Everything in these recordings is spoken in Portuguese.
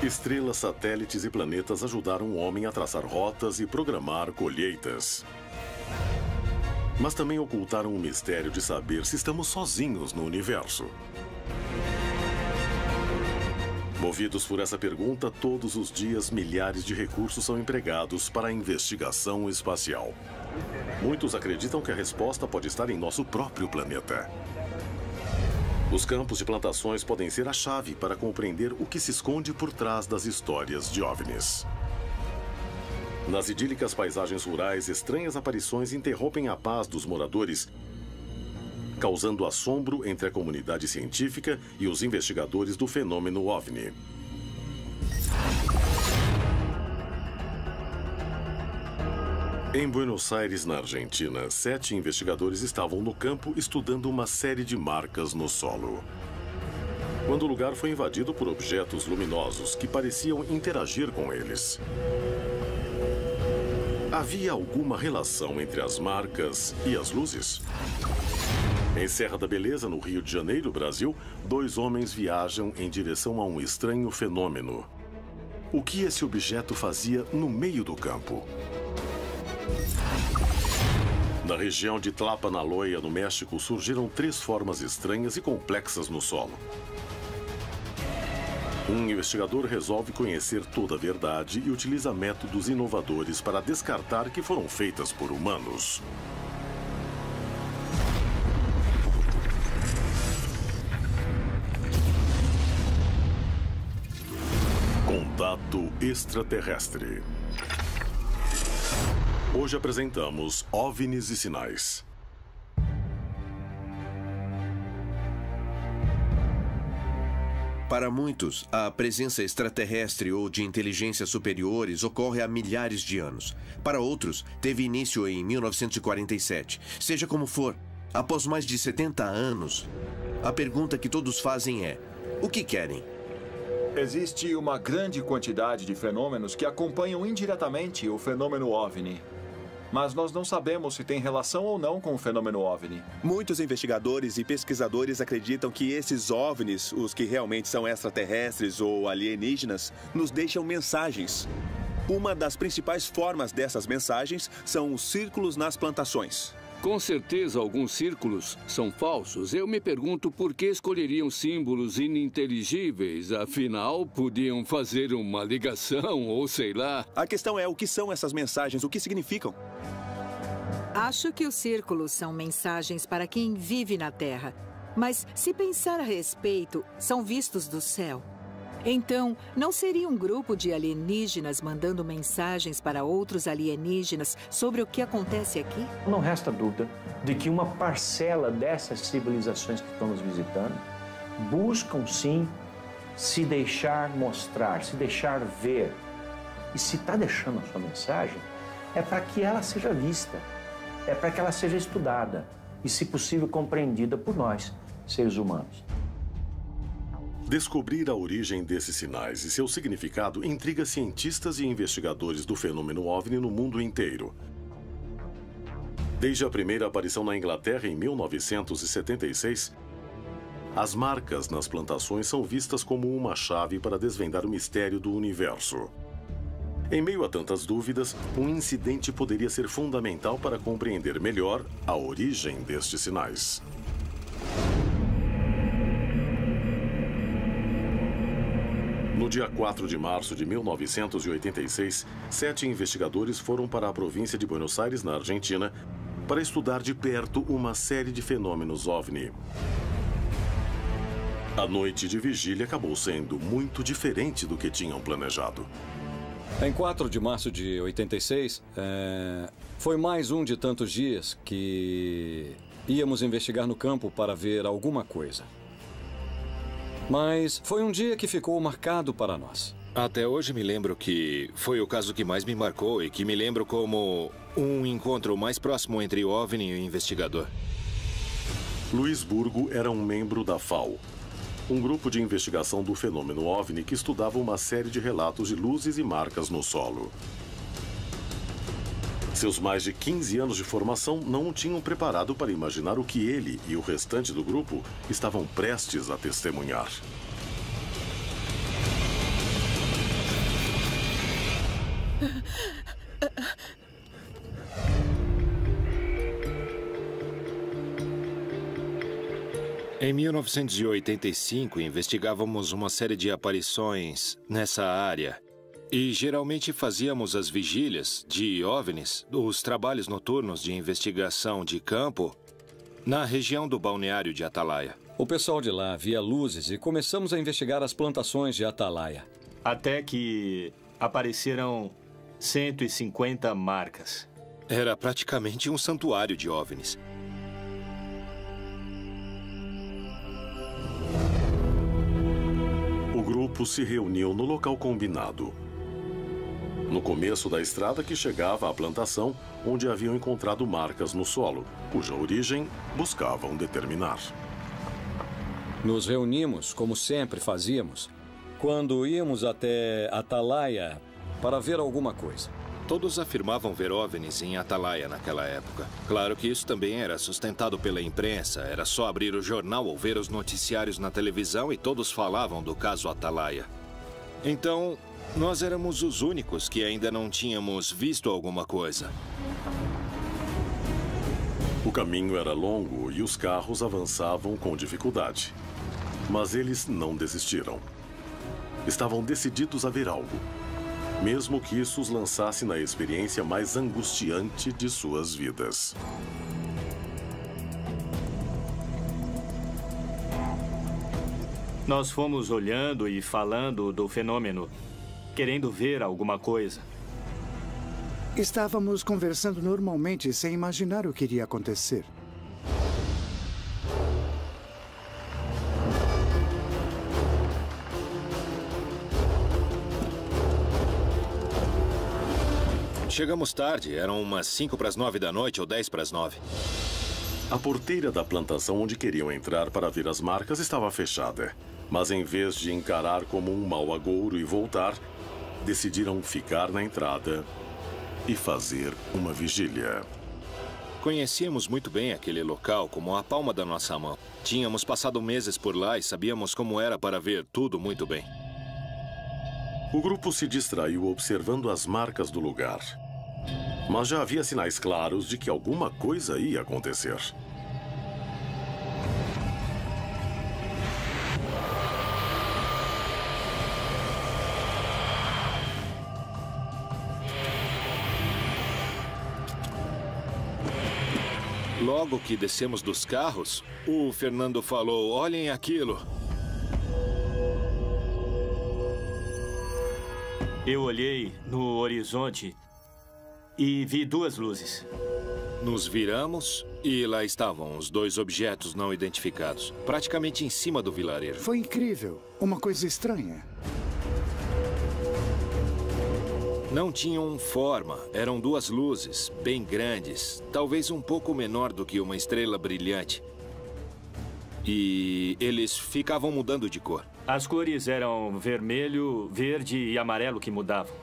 Estrelas, satélites e planetas ajudaram o homem a traçar rotas e programar colheitas. Mas também ocultaram o mistério de saber se estamos sozinhos no universo. Movidos por essa pergunta, todos os dias milhares de recursos são empregados para a investigação espacial. Muitos acreditam que a resposta pode estar em nosso próprio planeta. Os campos de plantações podem ser a chave para compreender o que se esconde por trás das histórias de OVNIs. Nas idílicas paisagens rurais, estranhas aparições interrompem a paz dos moradores, causando assombro entre a comunidade científica e os investigadores do fenômeno OVNI. Em Buenos Aires, na Argentina, 7 investigadores estavam no campo estudando uma série de marcas no solo, quando o lugar foi invadido por objetos luminosos que pareciam interagir com eles. Havia alguma relação entre as marcas e as luzes? Em Serra da Beleza, no Rio de Janeiro, Brasil, 2 homens viajam em direção a um estranho fenômeno. O que esse objeto fazia no meio do campo? Na região de Tlapa-na-Loya, no México, surgiram 3 formas estranhas e complexas no solo. Um investigador resolve conhecer toda a verdade e utiliza métodos inovadores para descartar que foram feitas por humanos. Contato extraterrestre. Hoje apresentamos OVNIs e sinais. Para muitos, a presença extraterrestre ou de inteligências superiores ocorre há milhares de anos. Para outros, teve início em 1947. Seja como for, após mais de 70 anos, a pergunta que todos fazem é: o que querem? Existe uma grande quantidade de fenômenos que acompanham indiretamente o fenômeno OVNI. Mas nós não sabemos se tem relação ou não com o fenômeno OVNI. Muitos investigadores e pesquisadores acreditam que esses OVNIs, os que realmente são extraterrestres ou alienígenas, nos deixam mensagens. Uma das principais formas dessas mensagens são os círculos nas plantações. Com certeza, alguns círculos são falsos. Eu me pergunto por que escolheriam símbolos ininteligíveis. Afinal, podiam fazer uma ligação ou sei lá. A questão é o que são essas mensagens, o que significam? Acho que os círculos são mensagens para quem vive na Terra. Mas, se pensar a respeito, são vistos do céu. Então, não seria um grupo de alienígenas mandando mensagens para outros alienígenas sobre o que acontece aqui? Não resta dúvida de que uma parcela dessas civilizações que estão nos visitando buscam, sim, se deixar mostrar, se deixar ver. E se está deixando a sua mensagem, é para que ela seja vista, é para que ela seja estudada e, se possível, compreendida por nós, seres humanos. Descobrir a origem desses sinais e seu significado intriga cientistas e investigadores do fenômeno OVNI no mundo inteiro. Desde a primeira aparição na Inglaterra em 1976, as marcas nas plantações são vistas como uma chave para desvendar o mistério do universo. Em meio a tantas dúvidas, um incidente poderia ser fundamental para compreender melhor a origem destes sinais. No dia 4 de março de 1986, 7 investigadores foram para a província de Buenos Aires, na Argentina, para estudar de perto uma série de fenômenos OVNI. A noite de vigília acabou sendo muito diferente do que tinham planejado. Em 4 de março de 86, foi mais um de tantos dias que íamos investigar no campo para ver alguma coisa. Mas foi um dia que ficou marcado para nós. Até hoje me lembro que foi o caso que mais me marcou e que me lembro como um encontro mais próximo entre o OVNI e o investigador. Luiz Burgo era um membro da FAO, um grupo de investigação do fenômeno OVNI que estudava uma série de relatos de luzes e marcas no solo. Seus mais de 15 anos de formação não o tinham preparado para imaginar o que ele e o restante do grupo estavam prestes a testemunhar. Em 1985, investigávamos uma série de aparições nessa área. E geralmente fazíamos as vigílias de OVNIs, os trabalhos noturnos de investigação de campo, na região do balneário de Atalaia. O pessoal de lá via luzes e começamos a investigar as plantações de Atalaia. Até que apareceram 150 marcas. Era praticamente um santuário de OVNIs. O grupo se reuniu no local combinado. No começo da estrada que chegava à plantação, onde haviam encontrado marcas no solo, cuja origem buscavam determinar. Nos reunimos, como sempre fazíamos, quando íamos até Atalaia para ver alguma coisa. Todos afirmavam ver OVNIs em Atalaia naquela época. Claro que isso também era sustentado pela imprensa. Era só abrir o jornal ou ver os noticiários na televisão e todos falavam do caso Atalaia. Então, nós éramos os únicos que ainda não tínhamos visto alguma coisa. O caminho era longo e os carros avançavam com dificuldade. Mas eles não desistiram. Estavam decididos a ver algo, mesmo que isso os lançasse na experiência mais angustiante de suas vidas. Nós fomos olhando e falando do fenômeno, querendo ver alguma coisa. Estávamos conversando normalmente, sem imaginar o que iria acontecer. Chegamos tarde, eram umas 5 para as 9 da noite ou 10 para as 9. A porteira da plantação onde queriam entrar para ver as marcas estava fechada. Mas em vez de encarar como um mau agouro e voltar, decidiram ficar na entrada e fazer uma vigília. Conhecíamos muito bem aquele local como a palma da nossa mão. Tínhamos passado meses por lá e sabíamos como era para ver tudo muito bem. O grupo se distraiu observando as marcas do lugar. Mas já havia sinais claros de que alguma coisa ia acontecer. Logo que descemos dos carros, o Fernando falou: "Olhem aquilo." Eu olhei no horizonte e vi duas luzes. Nos viramos e lá estavam os dois objetos não identificados, praticamente em cima do vilarejo. Foi incrível. Uma coisa estranha. Não tinham forma, eram duas luzes, bem grandes, talvez um pouco menor do que uma estrela brilhante. E eles ficavam mudando de cor. As cores eram vermelho, verde e amarelo que mudavam.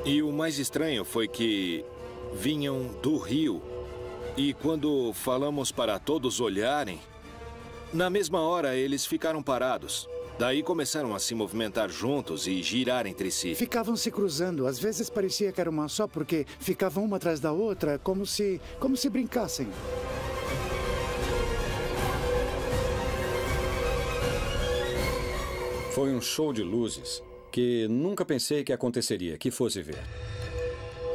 E o mais estranho foi que vinham do rio. E quando falamos para todos olharem, na mesma hora eles ficaram parados. Daí começaram a se movimentar juntos e girar entre si. Ficavam se cruzando. Às vezes parecia que era uma só, porque ficavam uma atrás da outra, como se brincassem. Foi um show de luzes que nunca pensei que aconteceria, que fosse ver.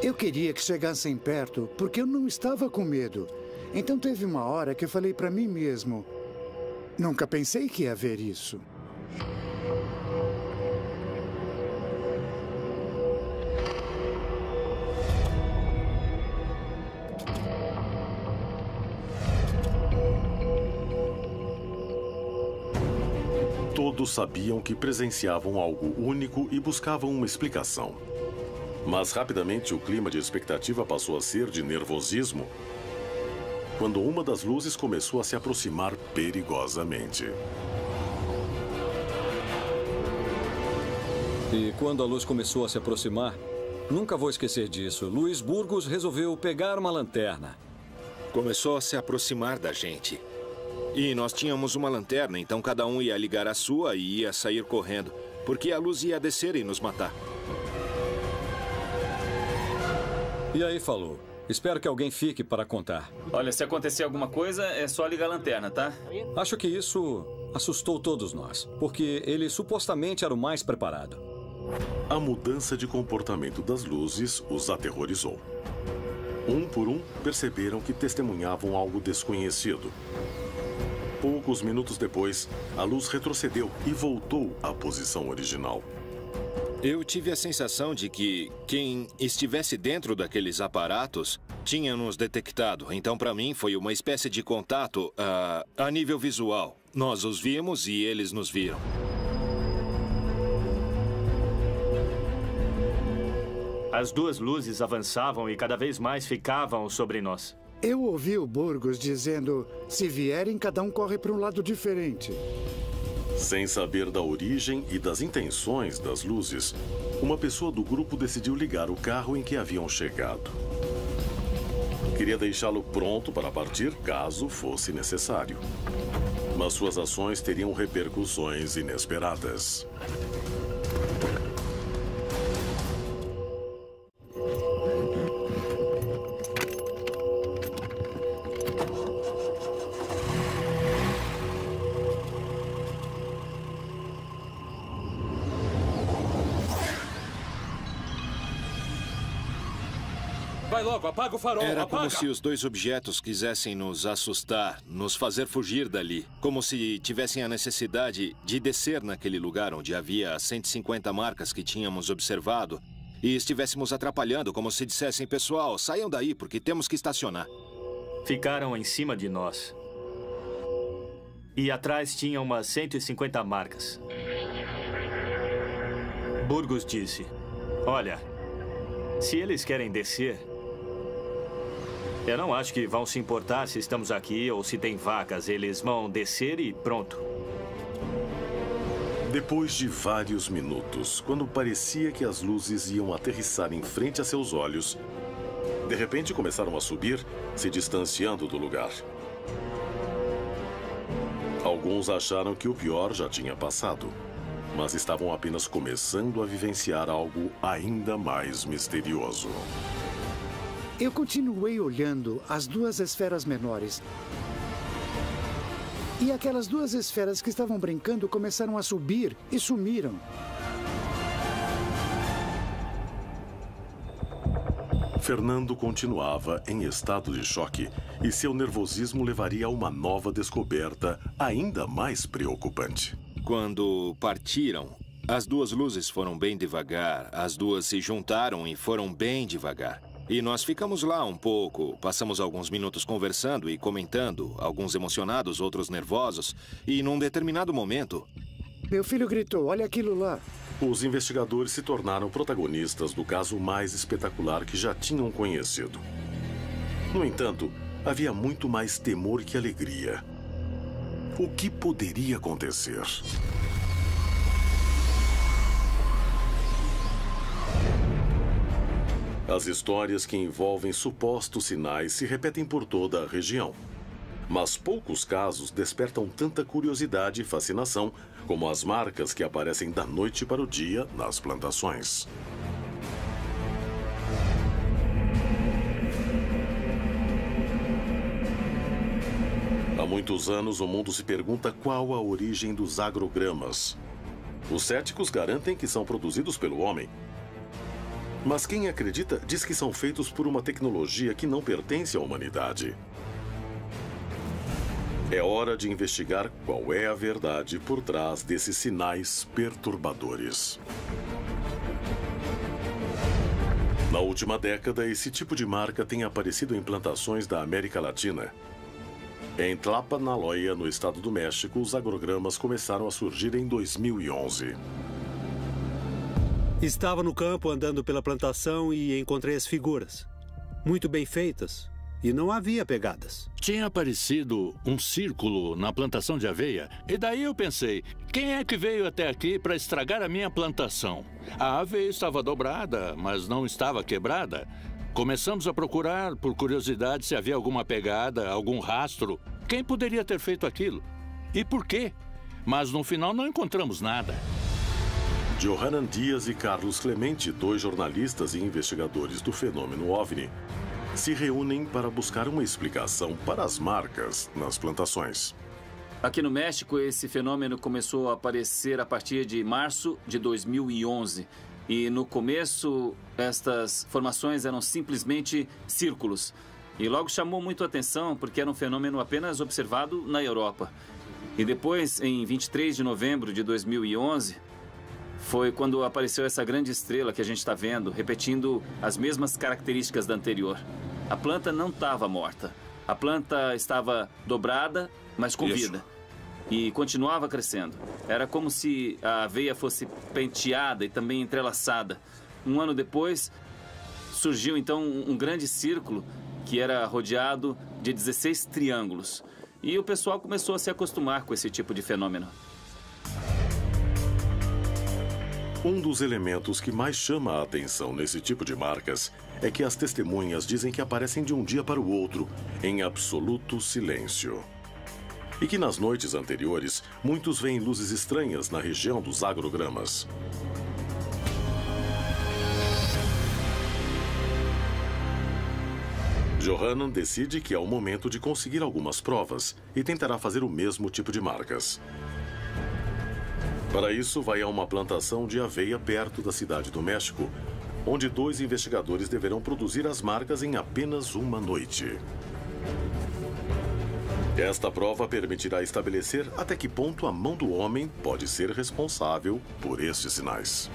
Eu queria que chegassem perto, porque eu não estava com medo. Então teve uma hora que eu falei para mim mesmo: nunca pensei que ia ver isso. Todos sabiam que presenciavam algo único e buscavam uma explicação. Mas rapidamente o clima de expectativa passou a ser de nervosismo quando uma das luzes começou a se aproximar perigosamente. E quando a luz começou a se aproximar, nunca vou esquecer disso, Luiz Burgos resolveu pegar uma lanterna. Começou a se aproximar da gente. E nós tínhamos uma lanterna, então cada um ia ligar a sua e ia sair correndo, porque a luz ia descer e nos matar. E aí, falou. Espero que alguém fique para contar. Olha, se acontecer alguma coisa, é só ligar a lanterna, tá? Acho que isso assustou todos nós, porque ele supostamente era o mais preparado. A mudança de comportamento das luzes os aterrorizou. Um por um, perceberam que testemunhavam algo desconhecido. Poucos minutos depois, a luz retrocedeu e voltou à posição original. Eu tive a sensação de que quem estivesse dentro daqueles aparatos tinha nos detectado. Então, para mim, foi uma espécie de contato a nível visual. Nós os vimos e eles nos viram. As duas luzes avançavam e cada vez mais ficavam sobre nós. Eu ouvi o Burgos dizendo, se vierem, cada um corre para um lado diferente. Sem saber da origem e das intenções das luzes, uma pessoa do grupo decidiu ligar o carro em que haviam chegado. Queria deixá-lo pronto para partir caso fosse necessário. Mas suas ações teriam repercussões inesperadas. Vai logo, apaga o farol, Era apaga! como se os dois objetos quisessem nos assustar, nos fazer fugir dali. Como se tivessem a necessidade de descer naquele lugar onde havia as 150 marcas que tínhamos observado e estivéssemos atrapalhando, como se dissessem, pessoal, saiam daí porque temos que estacionar. Ficaram em cima de nós. E atrás tinha umas 150 marcas. Burgos disse, olha, se eles querem descer, eu não acho que vão se importar se estamos aqui ou se tem vacas. Eles vão descer e pronto. Depois de vários minutos, quando parecia que as luzes iam aterrissar em frente a seus olhos, de repente começaram a subir, se distanciando do lugar. Alguns acharam que o pior já tinha passado, mas estavam apenas começando a vivenciar algo ainda mais misterioso. Eu continuei olhando as duas esferas menores. E aquelas duas esferas que estavam brincando começaram a subir e sumiram. Fernando continuava em estado de choque e seu nervosismo levaria a uma nova descoberta ainda mais preocupante. Quando partiram, as duas luzes foram bem devagar, as duas se juntaram e foram bem devagar. E nós ficamos lá um pouco, passamos alguns minutos conversando e comentando, alguns emocionados, outros nervosos, e num determinado momento... Meu filho gritou, olha aquilo lá. Os investigadores se tornaram protagonistas do caso mais espetacular que já tinham conhecido. No entanto, havia muito mais temor que alegria. O que poderia acontecer? As histórias que envolvem supostos sinais se repetem por toda a região. Mas poucos casos despertam tanta curiosidade e fascinação como as marcas que aparecem da noite para o dia nas plantações. Há muitos anos, o mundo se pergunta qual a origem dos agrogramas. Os céticos garantem que são produzidos pelo homem. Mas quem acredita diz que são feitos por uma tecnologia que não pertence à humanidade. É hora de investigar qual é a verdade por trás desses sinais perturbadores. Na última década, esse tipo de marca tem aparecido em plantações da América Latina. Em Tlapanaloya, no estado do México, os agrogramas começaram a surgir em 2011. Estava no campo andando pela plantação e encontrei as figuras. Muito bem feitas. E não havia pegadas. Tinha aparecido um círculo na plantação de aveia. E daí eu pensei, quem é que veio até aqui para estragar a minha plantação? A aveia estava dobrada, mas não estava quebrada. Começamos a procurar, por curiosidade, se havia alguma pegada, algum rastro. Quem poderia ter feito aquilo? E por quê? Mas no final não encontramos nada. Johanan Dias e Carlos Clemente, 2 jornalistas e investigadores do fenômeno OVNI, se reúnem para buscar uma explicação para as marcas nas plantações. Aqui no México, esse fenômeno começou a aparecer a partir de março de 2011. E no começo, estas formações eram simplesmente círculos. E logo chamou muito a atenção porque era um fenômeno apenas observado na Europa. E depois, em 23 de novembro de 2011, foi quando apareceu essa grande estrela que a gente está vendo, repetindo as mesmas características da anterior. A planta não estava morta. A planta estava dobrada, mas com vida. E continuava crescendo. Era como se a aveia fosse penteada e também entrelaçada. Um ano depois, surgiu então um grande círculo que era rodeado de 16 triângulos. E o pessoal começou a se acostumar com esse tipo de fenômeno. Um dos elementos que mais chama a atenção nesse tipo de marcas é que as testemunhas dizem que aparecem de um dia para o outro, em absoluto silêncio. E que nas noites anteriores, muitos veem luzes estranhas na região dos agrogramas. Johanan decide que é o momento de conseguir algumas provas e tentará fazer o mesmo tipo de marcas. Para isso, vai a uma plantação de aveia perto da cidade do México, onde 2 investigadores deverão produzir as marcas em apenas uma noite. Esta prova permitirá estabelecer até que ponto a mão do homem pode ser responsável por estes sinais.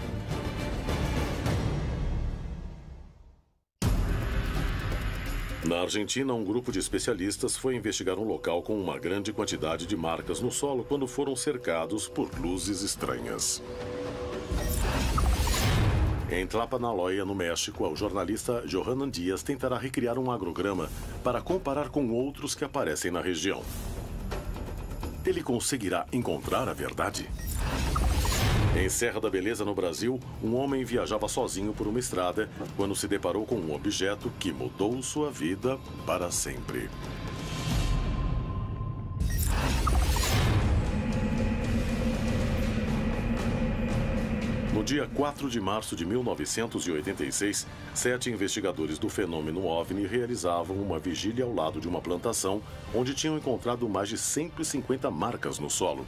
Na Argentina, um grupo de especialistas foi investigar um local com uma grande quantidade de marcas no solo quando foram cercados por luzes estranhas. Em Tlapanaloya, no México, o jornalista Johanan Dias tentará recriar um agrograma para comparar com outros que aparecem na região. Ele conseguirá encontrar a verdade? Em Serra da Beleza, no Brasil, um homem viajava sozinho por uma estrada quando se deparou com um objeto que mudou sua vida para sempre. No dia 4 de março de 1986, 7 investigadores do fenômeno OVNI realizavam uma vigília ao lado de uma plantação onde tinham encontrado mais de 150 marcas no solo,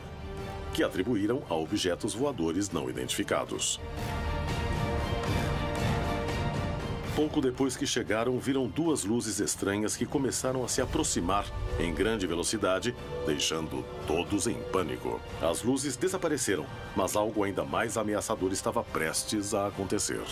que atribuíram a objetos voadores não identificados. Pouco depois que chegaram, viram 2 luzes estranhas que começaram a se aproximar em grande velocidade, deixando todos em pânico. As luzes desapareceram, mas algo ainda mais ameaçador estava prestes a acontecer.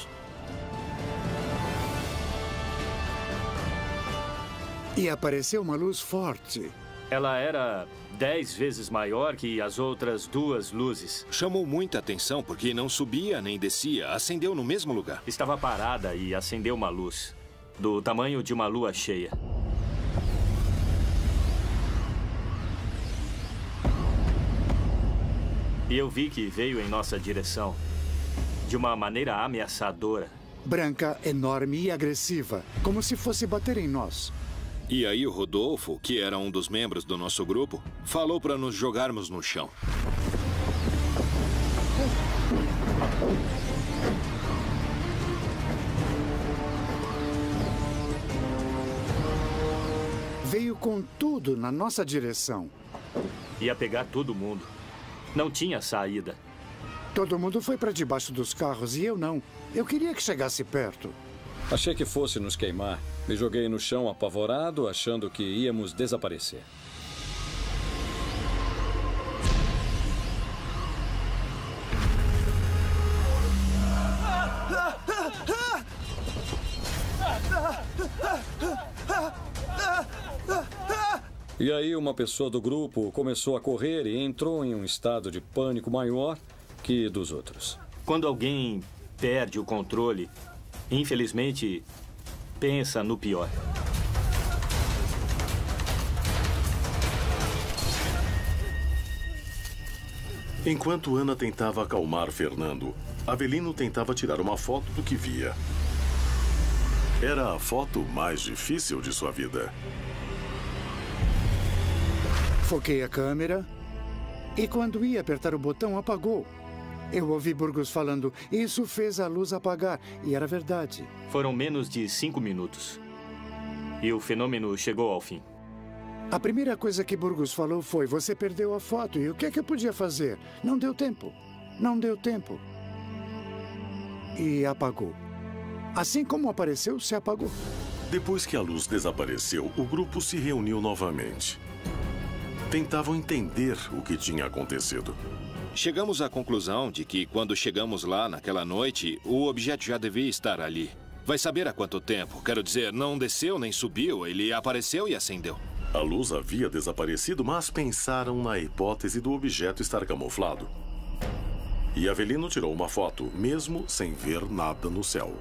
E apareceu uma luz forte. Ela era 10 vezes maior que as outras 2 luzes. Chamou muita atenção porque não subia nem descia, acendeu no mesmo lugar. Estava parada e acendeu uma luz, do tamanho de uma lua cheia. E eu vi que veio em nossa direção, de uma maneira ameaçadora. Branca, enorme e agressiva, como se fosse bater em nós. E aí o Rodolfo, que era um dos membros do nosso grupo, falou para nos jogarmos no chão. Veio com tudo na nossa direção. Ia pegar todo mundo. Não tinha saída. Todo mundo foi para debaixo dos carros e eu não. Eu queria que chegasse perto. Achei que fosse nos queimar. Me joguei no chão apavorado, achando que íamos desaparecer. E aí uma pessoa do grupo começou a correr e entrou em um estado de pânico maior que dos outros. Quando alguém perde o controle, infelizmente, pensa no pior. Enquanto Ana tentava acalmar Fernando, Avelino tentava tirar uma foto do que via. Era a foto mais difícil de sua vida. Foquei a câmera e quando ia apertar o botão, apagou. Eu ouvi Burgos falando, isso fez a luz apagar. E era verdade. Foram menos de 5 minutos. E o fenômeno chegou ao fim. A primeira coisa que Burgos falou foi, você perdeu a foto. E o que é que eu podia fazer? Não deu tempo. Não deu tempo. E apagou. Assim como apareceu, se apagou. Depois que a luz desapareceu, o grupo se reuniu novamente. Tentavam entender o que tinha acontecido. Chegamos à conclusão de que, quando chegamos lá naquela noite, o objeto já devia estar ali. Vai saber há quanto tempo. Quero dizer, não desceu nem subiu, ele apareceu e acendeu. A luz havia desaparecido, mas pensaram na hipótese do objeto estar camuflado. E Avelino tirou uma foto, mesmo sem ver nada no céu.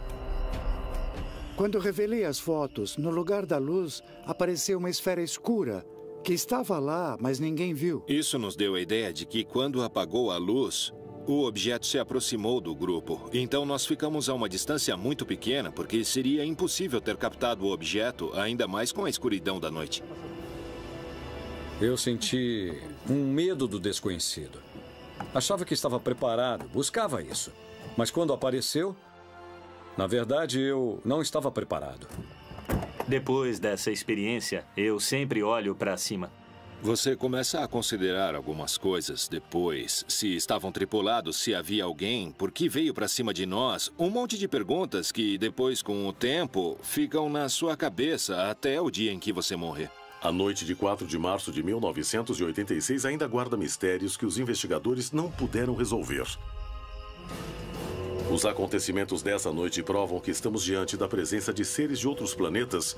Quando revelei as fotos, no lugar da luz, apareceu uma esfera escura, que estava lá, mas ninguém viu. Isso nos deu a ideia de que, quando apagou a luz, o objeto se aproximou do grupo. Então nós ficamos a uma distância muito pequena, porque seria impossível ter captado o objeto, ainda mais com a escuridão da noite. Eu senti um medo do desconhecido. Achava que estava preparado, buscava isso. Mas quando apareceu, na verdade, eu não estava preparado. Depois dessa experiência, eu sempre olho para cima. Você começa a considerar algumas coisas depois. Se estavam tripulados, se havia alguém, por que veio para cima de nós? Um monte de perguntas que, depois, com o tempo, ficam na sua cabeça até o dia em que você morrer. A noite de 4 de março de 1986 ainda guarda mistérios que os investigadores não puderam resolver. Os acontecimentos dessa noite provam que estamos diante da presença de seres de outros planetas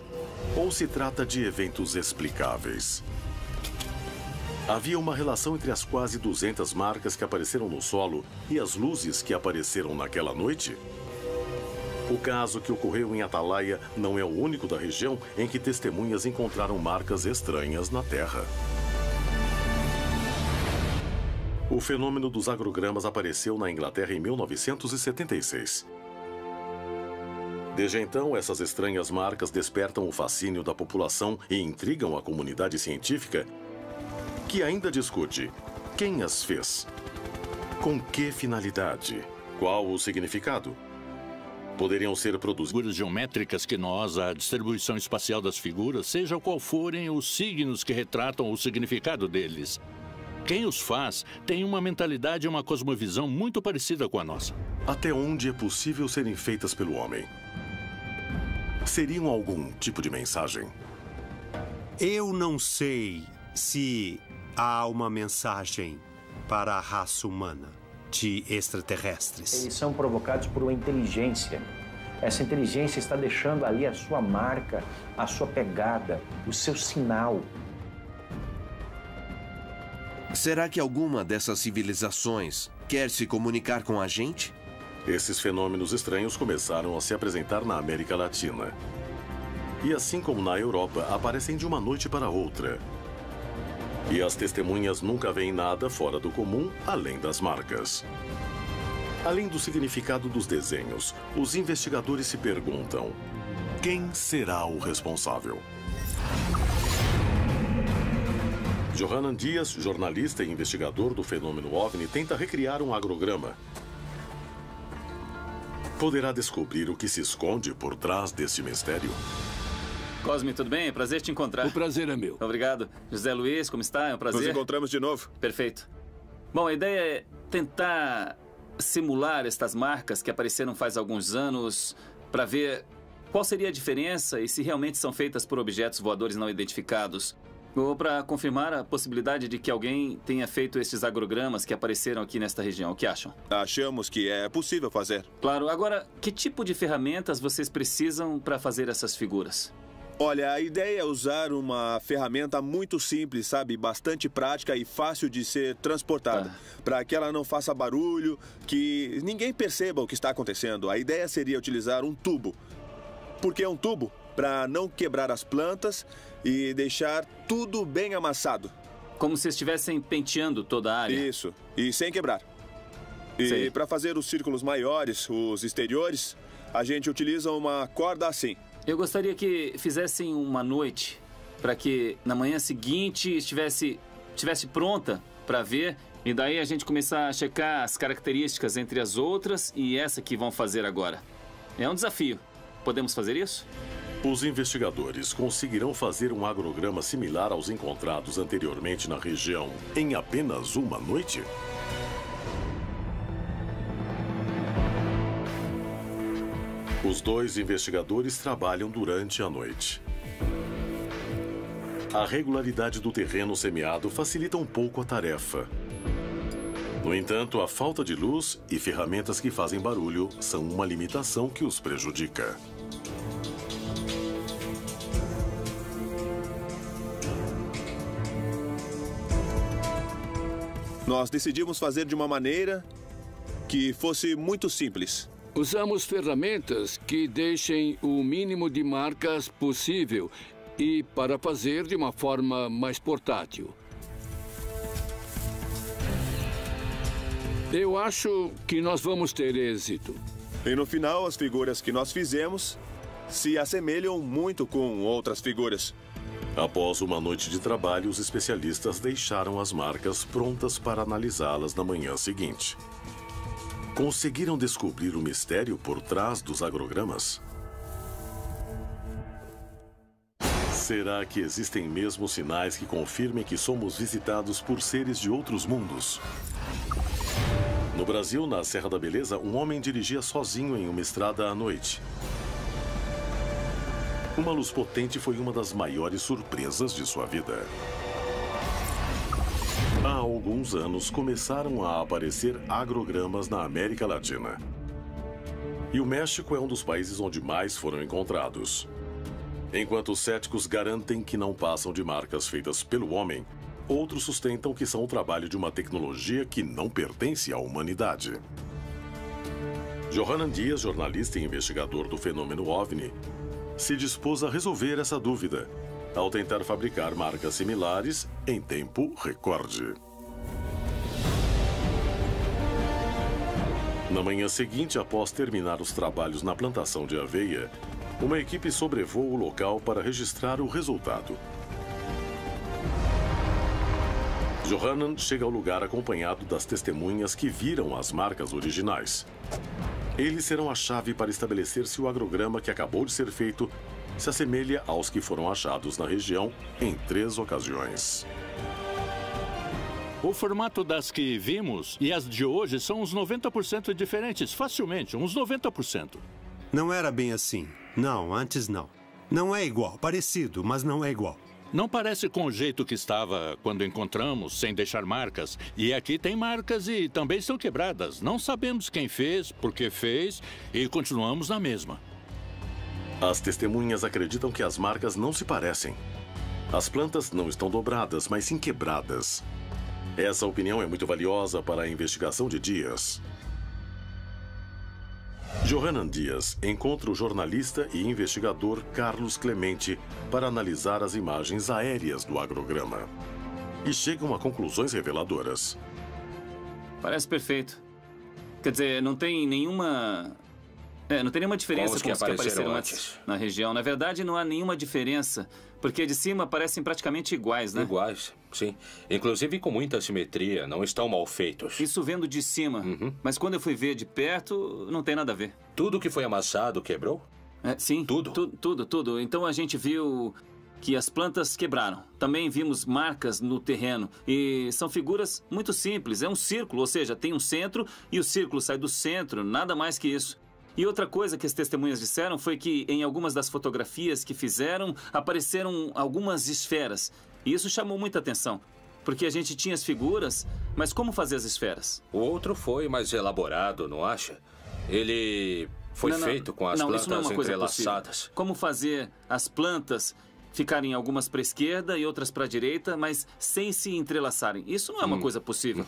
ou se trata de eventos explicáveis. Havia uma relação entre as quase 200 marcas que apareceram no solo e as luzes que apareceram naquela noite? O caso que ocorreu em Atalaia não é o único da região em que testemunhas encontraram marcas estranhas na Terra. O fenômeno dos agrogramas apareceu na Inglaterra em 1976. Desde então, essas estranhas marcas despertam o fascínio da população e intrigam a comunidade científica, que ainda discute quem as fez, com que finalidade, qual o significado. Poderiam ser produzidas figuras geométricas que nós, a distribuição espacial das figuras, seja qual forem os signos que retratam o significado deles. Quem os faz tem uma mentalidade e uma cosmovisão muito parecida com a nossa. Até onde é possível serem feitas pelo homem? Seriam algum tipo de mensagem? Eu não sei se há uma mensagem para a raça humana de extraterrestres. Eles são provocados por uma inteligência. Essa inteligência está deixando ali a sua marca, a sua pegada, o seu sinal. Será que alguma dessas civilizações quer se comunicar com a gente? Esses fenômenos estranhos começaram a se apresentar na América Latina. E assim como na Europa, aparecem de uma noite para outra. E as testemunhas nunca veem nada fora do comum, além das marcas. Além do significado dos desenhos, os investigadores se perguntam: quem será o responsável? Johanan Dias, jornalista e investigador do fenômeno OVNI, tenta recriar um agrograma. Poderá descobrir o que se esconde por trás desse mistério? Cosme, tudo bem? Prazer te encontrar. O prazer é meu. Obrigado. José Luiz, como está? É um prazer. Nos encontramos de novo. Perfeito. Bom, a ideia é tentar simular estas marcas que apareceram faz alguns anos para ver qual seria a diferença e se realmente são feitas por objetos voadores não identificados. Ou para confirmar a possibilidade de que alguém tenha feito esses agrogramas que apareceram aqui nesta região. O que acham? Achamos que é possível fazer. Claro. Agora, que tipo de ferramentas vocês precisam para fazer essas figuras? Olha, a ideia é usar uma ferramenta muito simples, sabe? Bastante prática e fácil de ser transportada. Para que ela não faça barulho, que ninguém perceba o que está acontecendo. A ideia seria utilizar um tubo. Por que um tubo? Para não quebrar as plantas e deixar tudo bem amassado. Como se estivessem penteando toda a área? Isso, e sem quebrar. E para fazer os círculos maiores, os exteriores, a gente utiliza uma corda assim. Eu gostaria que fizessem uma noite para que na manhã seguinte estivesse pronta para ver E daí a gente começar a checar as características entre as outras e essa que vão fazer agora. É um desafio. Podemos fazer isso? Os investigadores conseguirão fazer um agrograma similar aos encontrados anteriormente na região em apenas uma noite? Os dois investigadores trabalham durante a noite. A regularidade do terreno semeado facilita um pouco a tarefa. No entanto, a falta de luz e ferramentas que fazem barulho são uma limitação que os prejudica. Nós decidimos fazer de uma maneira que fosse muito simples. Usamos ferramentas que deixem o mínimo de marcas possível e para fazer de uma forma mais portátil. Eu acho que nós vamos ter êxito. E no final, as figuras que nós fizemos se assemelham muito com outras figuras. Após uma noite de trabalho, os especialistas deixaram as marcas prontas para analisá-las na manhã seguinte. Conseguiram descobrir o mistério por trás dos agrogramas? Será que existem mesmo sinais que confirmem que somos visitados por seres de outros mundos? No Brasil, na Serra da Beleza, um homem dirigia sozinho em uma estrada à noite. Uma luz potente foi uma das maiores surpresas de sua vida. Há alguns anos, começaram a aparecer agrogramas na América Latina. E o México é um dos países onde mais foram encontrados. Enquanto os céticos garantem que não passam de marcas feitas pelo homem, outros sustentam que são o trabalho de uma tecnologia que não pertence à humanidade. Johanan Dias, jornalista e investigador do fenômeno OVNI, se dispôs a resolver essa dúvida, ao tentar fabricar marcas similares em tempo recorde. Na manhã seguinte, após terminar os trabalhos na plantação de aveia, uma equipe sobrevoa o local para registrar o resultado. Johanan chega ao lugar acompanhado das testemunhas que viram as marcas originais. Eles serão a chave para estabelecer se o agrograma que acabou de ser feito se assemelha aos que foram achados na região em 3 ocasiões. O formato das que vimos e as de hoje são uns 90% diferentes, facilmente, uns 90%. Não era bem assim. Não, antes não. Não é igual, parecido, mas não é igual. Não parece com o jeito que estava quando encontramos, sem deixar marcas. E aqui tem marcas e também estão quebradas. Não sabemos quem fez, por que fez e continuamos na mesma. As testemunhas acreditam que as marcas não se parecem. As plantas não estão dobradas, mas sim quebradas. Essa opinião é muito valiosa para a investigação de Dias. Johanan Dias encontra o jornalista e investigador Carlos Clemente para analisar as imagens aéreas do agrograma. E chegam a conclusões reveladoras. Parece perfeito. Quer dizer, não tem nenhuma... não tem nenhuma diferença com os que apareceram antes na região. Na verdade, não há nenhuma diferença, porque de cima parecem praticamente iguais, né? Iguais, sim. Inclusive com muita simetria, não estão mal feitos. Isso vendo de cima. Mas quando eu fui ver de perto, não tem nada a ver. Tudo que foi amassado quebrou? Sim. Tudo? Tudo. Então a gente viu que as plantas quebraram. Também vimos marcas no terreno. E são figuras muito simples. É um círculo, ou seja, tem um centro e o círculo sai do centro, nada mais que isso. E outra coisa que as testemunhas disseram foi que em algumas das fotografias que fizeram, apareceram algumas esferas. E isso chamou muita atenção, porque a gente tinha as figuras, mas como fazer as esferas? O outro foi mais elaborado, não acha? Ele foi feito com as plantas entrelaçadas. Como fazer as plantas ficarem algumas para a esquerda e outras para a direita, mas sem se entrelaçarem. Isso não é uma coisa possível.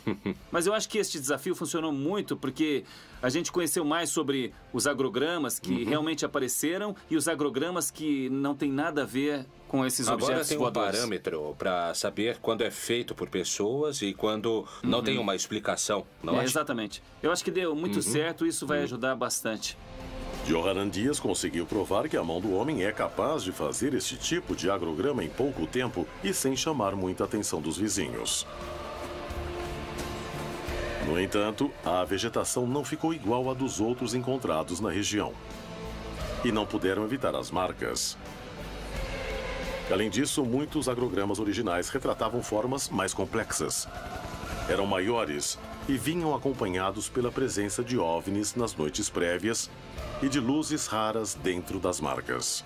Mas eu acho que este desafio funcionou muito porque a gente conheceu mais sobre os agrogramas que realmente apareceram e os agrogramas que não tem nada a ver com esses objetos voadores. Agora tem um parâmetro para saber quando é feito por pessoas e quando não tem uma explicação, não é? Exatamente. Eu acho que deu muito certo e isso vai ajudar bastante. Johanan Dias conseguiu provar que a mão do homem é capaz de fazer este tipo de agrograma em pouco tempo e sem chamar muita atenção dos vizinhos. No entanto, a vegetação não ficou igual à dos outros encontrados na região. E não puderam evitar as marcas. Além disso, muitos agrogramas originais retratavam formas mais complexas. Eram maiores e vinham acompanhados pela presença de OVNIs nas noites prévias e de luzes raras dentro das marcas.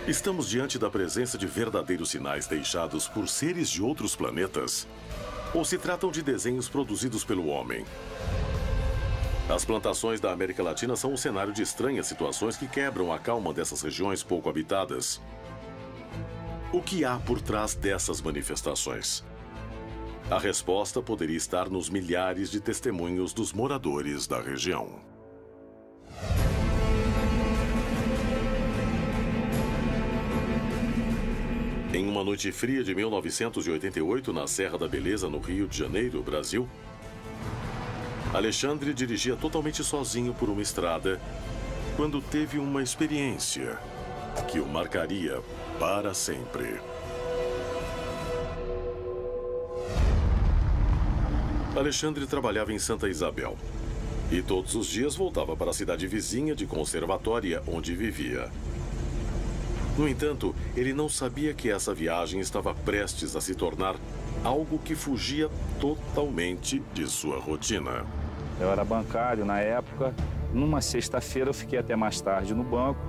Estamos diante da presença de verdadeiros sinais deixados por seres de outros planetas? Ou se tratam de desenhos produzidos pelo homem? As plantações da América Latina são um cenário de estranhas situações que quebram a calma dessas regiões pouco habitadas. O que há por trás dessas manifestações? A resposta poderia estar nos milhares de testemunhos dos moradores da região. Em uma noite fria de 1988, na Serra da Beleza, no Rio de Janeiro, Brasil, Alexandre dirigia totalmente sozinho por uma estrada quando teve uma experiência que o marcaria para sempre. Alexandre trabalhava em Santa Isabel e todos os dias voltava para a cidade vizinha de Conservatória, onde vivia. No entanto, ele não sabia que essa viagem estava prestes a se tornar algo que fugia totalmente de sua rotina. Eu era bancário na época. Numa sexta-feira eu fiquei até mais tarde no banco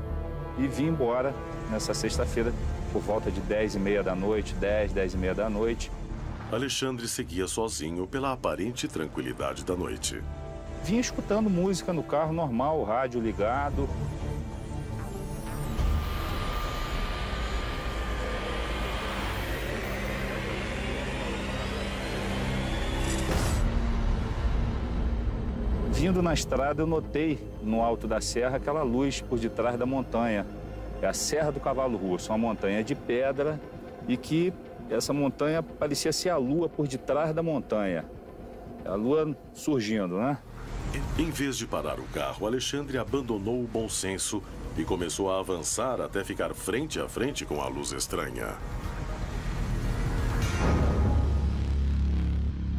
e vim embora nessa sexta-feira por volta de 10h30 da noite, 10h30 da noite. Alexandre seguia sozinho pela aparente tranquilidade da noite. Vinha escutando música no carro normal, o rádio ligado. Vindo na estrada, eu notei no alto da serra aquela luz por detrás da montanha. É a Serra do Cavalo Russo, uma montanha de pedra e que essa montanha parecia ser a lua por detrás da montanha. A lua surgindo, né? Em vez de parar o carro, Alexandre abandonou o bom senso e começou a avançar até ficar frente a frente com a luz estranha.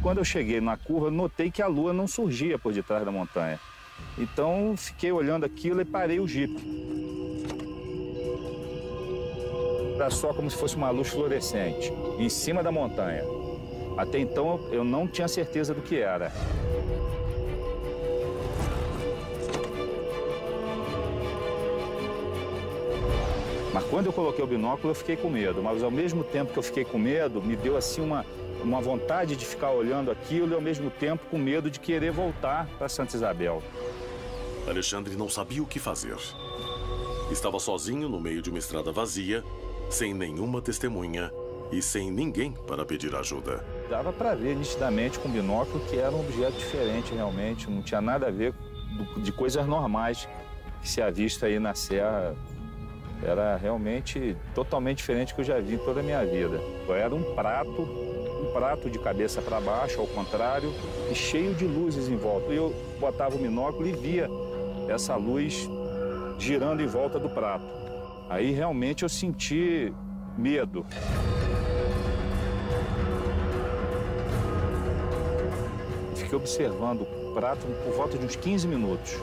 Quando eu cheguei na curva, eu notei que a lua não surgia por detrás da montanha. Então, fiquei olhando aquilo e parei o jipe. Era só como se fosse uma luz fluorescente, em cima da montanha. Até então, eu não tinha certeza do que era. Mas quando eu coloquei o binóculo, eu fiquei com medo. Mas ao mesmo tempo que eu fiquei com medo, me deu assim uma vontade de ficar olhando aquilo e ao mesmo tempo com medo de querer voltar para Santa Isabel. Alexandre não sabia o que fazer. Estava sozinho no meio de uma estrada vazia, sem nenhuma testemunha e sem ninguém para pedir ajuda. Dava para ver nitidamente com o binóculo que era um objeto diferente realmente, não tinha nada a ver de coisas normais que se ha visto aí na serra. Era realmente totalmente diferente do que eu já vi em toda a minha vida. Era um prato de cabeça para baixo, ao contrário, e cheio de luzes em volta. Eu botava o binóculo e via essa luz girando em volta do prato. Aí realmente eu senti medo. Fiquei observando o prato por volta de uns 15 minutos.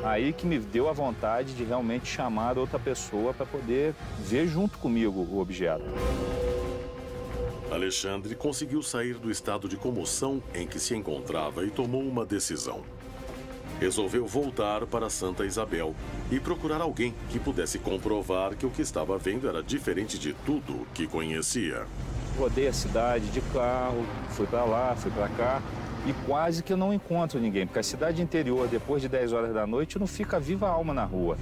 Aí que me deu a vontade de realmente chamar outra pessoa para poder ver junto comigo o objeto. Alexandre conseguiu sair do estado de comoção em que se encontrava e tomou uma decisão. Resolveu voltar para Santa Isabel e procurar alguém que pudesse comprovar que o que estava vendo era diferente de tudo que conhecia. Rodei a cidade de carro, fui para lá, fui para cá e quase que eu não encontro ninguém, porque a cidade interior, depois de 10 horas da noite, não fica viva alma na rua.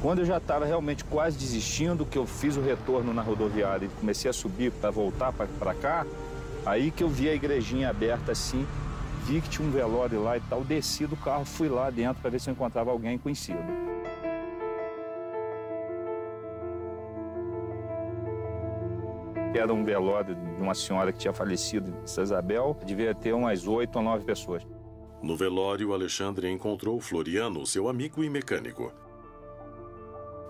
Quando eu já estava realmente quase desistindo, que eu fiz o retorno na rodoviária e comecei a subir para voltar para cá, aí que eu vi a igrejinha aberta assim, vi que tinha um velório lá e tal, desci do carro, fui lá dentro para ver se eu encontrava alguém conhecido. Era um velório de uma senhora que tinha falecido em Santa Isabel, devia ter umas 8 ou 9 pessoas. No velório, Alexandre encontrou Floriano, seu amigo e mecânico.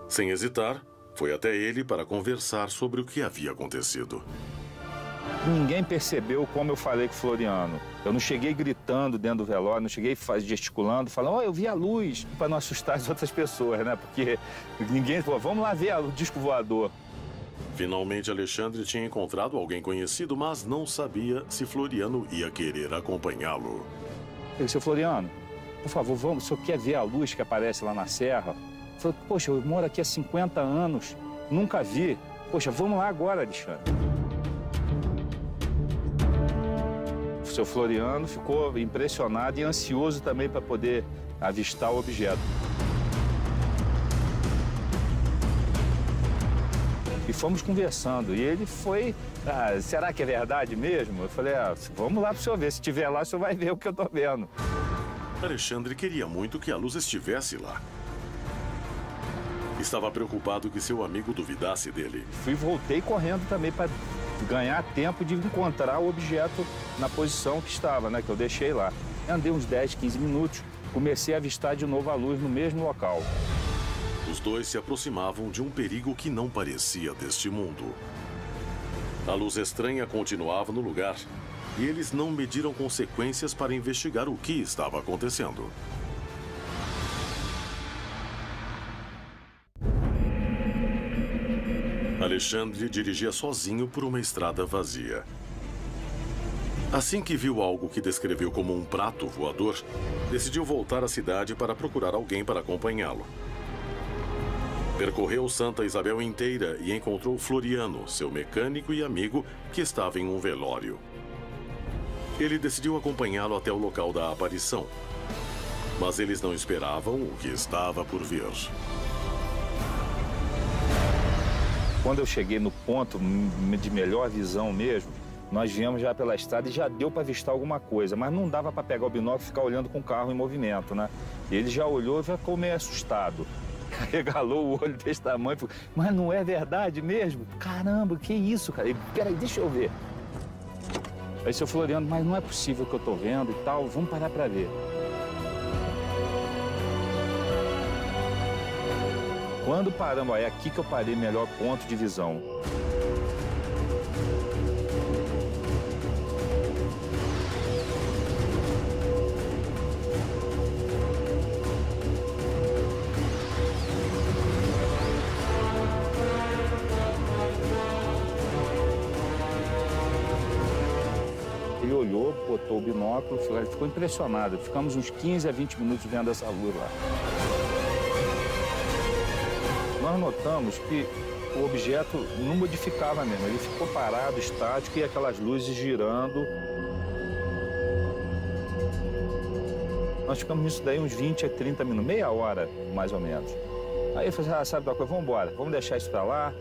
Sem hesitar, foi até ele para conversar sobre o que havia acontecido. Ninguém percebeu como eu falei com o Floriano. Eu não cheguei gritando dentro do velório, não cheguei gesticulando, falando, eu vi a luz, para não assustar as outras pessoas, né? Porque ninguém falou, vamos lá ver o disco voador. Finalmente, Alexandre tinha encontrado alguém conhecido, mas não sabia se Floriano ia querer acompanhá-lo. Eu disse, seu Floriano, por favor, vamos, o senhor quer ver a luz que aparece lá na serra? Eu falei, poxa, eu moro aqui há 50 anos, nunca vi. Poxa, vamos lá agora, Alexandre. O seu Floriano ficou impressionado e ansioso também para poder avistar o objeto. E fomos conversando, e ele foi, será que é verdade mesmo? Eu falei, vamos lá para o senhor ver, se estiver lá, o senhor vai ver o que eu estou vendo. Alexandre queria muito que a luz estivesse lá. Estava preocupado que seu amigo duvidasse dele. Voltei correndo também para ganhar tempo de encontrar o objeto na posição que estava, né, que eu deixei lá. Andei uns 10, 15 minutos, comecei a avistar de novo a luz no mesmo local. Os dois se aproximavam de um perigo que não parecia deste mundo. A luz estranha continuava no lugar e eles não mediram consequências para investigar o que estava acontecendo. Alexandre dirigia sozinho por uma estrada vazia. Assim que viu algo que descreveu como um prato voador, decidiu voltar à cidade para procurar alguém para acompanhá-lo. Percorreu Santa Isabel inteira e encontrou Floriano, seu mecânico e amigo, que estava em um velório. Ele decidiu acompanhá-lo até o local da aparição, mas eles não esperavam o que estava por vir. Quando eu cheguei no ponto de melhor visão mesmo, nós viemos já pela estrada e já deu para avistar alguma coisa, mas não dava para pegar o binóculo e ficar olhando com o carro em movimento, né? E ele já olhou e já ficou meio assustado. Regalou o olho desse tamanho, falou, mas não é verdade mesmo? Caramba, que isso, cara? Peraí, deixa eu ver. Aí seu Floriano, mas não é possível que eu tô vendo e tal, vamos parar para ver. Quando paramos, é aqui que eu parei, melhor ponto de visão. Ele olhou, botou o binóculo, ficou impressionado. Ficamos uns 15 a 20 minutos vendo essa luz lá. Nós notamos que o objeto não modificava mesmo, ele ficou parado, estático, e aquelas luzes girando. Nós ficamos nisso daí uns 20 a 30 minutos, meia hora, mais ou menos. Aí eu falei, sabe da coisa, vamos embora, vamos deixar isso para lá.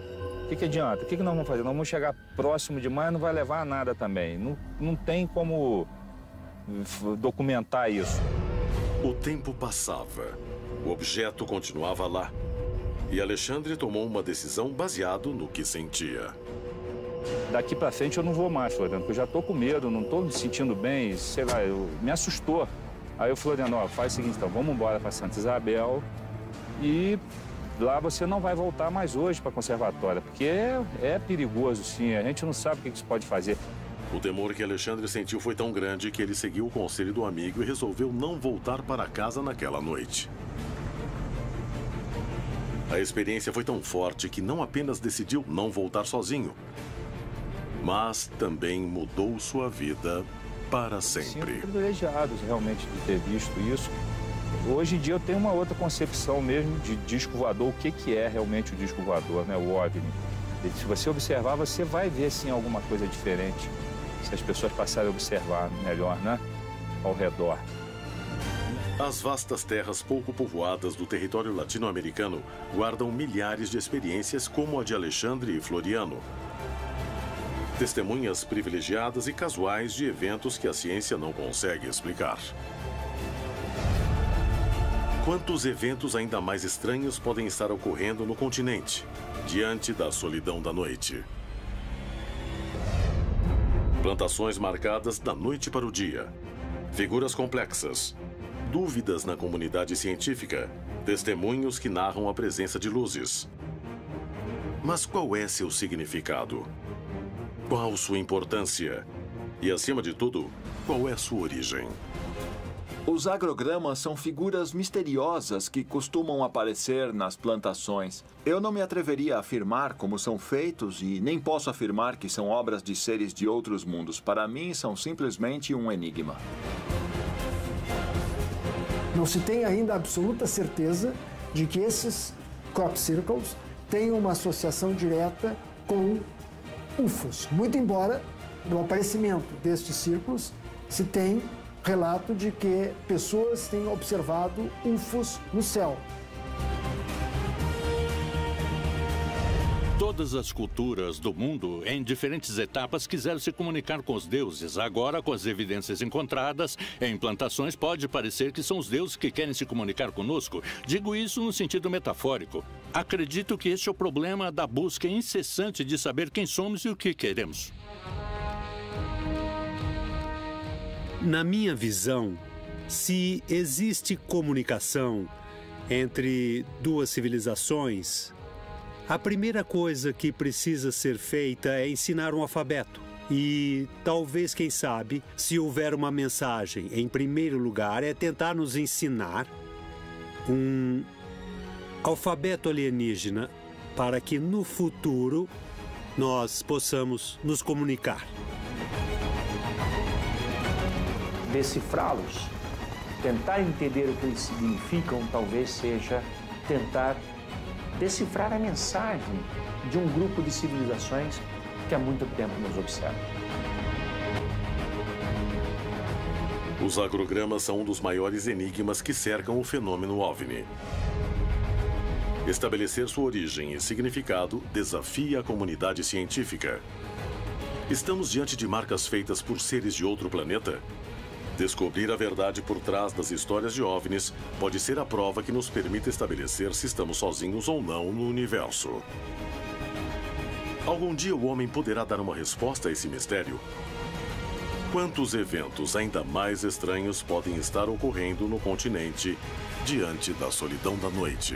O que adianta? O que nós vamos fazer? Nós vamos chegar próximo demais, não vai levar a nada também. Não tem como documentar isso. O tempo passava, o objeto continuava lá. E Alexandre tomou uma decisão baseado no que sentia. Daqui para frente eu não vou mais, Floriano, porque eu já tô com medo, não tô me sentindo bem, sei lá, me assustou. Aí o Floriano, faz o seguinte, então, vamos embora para Santa Isabel e lá você não vai voltar mais hoje para a conservatória, porque é perigoso, sim, a gente não sabe o que isso pode fazer. O temor que Alexandre sentiu foi tão grande que ele seguiu o conselho do amigo e resolveu não voltar para casa naquela noite. A experiência foi tão forte que não apenas decidiu não voltar sozinho, mas também mudou sua vida para sempre. Sim, privilegiados realmente de ter visto isso. Hoje em dia eu tenho uma outra concepção mesmo de disco voador, o que é realmente o disco voador, né? O OVNI. E se você observar, você vai ver sim alguma coisa diferente, se as pessoas passarem a observar melhor, né? Ao redor. As vastas terras pouco povoadas do território latino-americano guardam milhares de experiências como a de Alexandre e Floriano. Testemunhas privilegiadas e casuais de eventos que a ciência não consegue explicar. Quantos eventos ainda mais estranhos podem estar ocorrendo no continente, diante da solidão da noite? Plantações marcadas da noite para o dia. Figuras complexas. Dúvidas na comunidade científica, testemunhos que narram a presença de luzes. Mas qual é seu significado? Qual sua importância? E, acima de tudo, qual é sua origem? Os agrogramas são figuras misteriosas que costumam aparecer nas plantações. Eu não me atreveria a afirmar como são feitos e nem posso afirmar que são obras de seres de outros mundos. Para mim, são simplesmente um enigma. Não se tem ainda absoluta certeza de que esses crop circles têm uma associação direta com UFOs. Muito embora, no aparecimento destes círculos, se tem relato de que pessoas têm observado UFOs no céu. Todas as culturas do mundo, em diferentes etapas, quiseram se comunicar com os deuses. Agora, com as evidências encontradas em plantações, pode parecer que são os deuses que querem se comunicar conosco. Digo isso no sentido metafórico. Acredito que este é o problema da busca incessante de saber quem somos e o que queremos. Na minha visão, se existe comunicação entre duas civilizações, a primeira coisa que precisa ser feita é ensinar um alfabeto. E talvez, quem sabe, se houver uma mensagem, em primeiro lugar, é tentar nos ensinar um alfabeto alienígena para que no futuro nós possamos nos comunicar. Decifrá-los, tentar entender o que eles significam, talvez seja tentar decifrar a mensagem de um grupo de civilizações que há muito tempo nos observa. Os agrogramas são um dos maiores enigmas que cercam o fenômeno OVNI. Estabelecer sua origem e significado desafia a comunidade científica. Estamos diante de marcas feitas por seres de outro planeta? Descobrir a verdade por trás das histórias de OVNIs pode ser a prova que nos permite estabelecer se estamos sozinhos ou não no universo. Algum dia o homem poderá dar uma resposta a esse mistério? Quantos eventos ainda mais estranhos podem estar ocorrendo no continente diante da solidão da noite?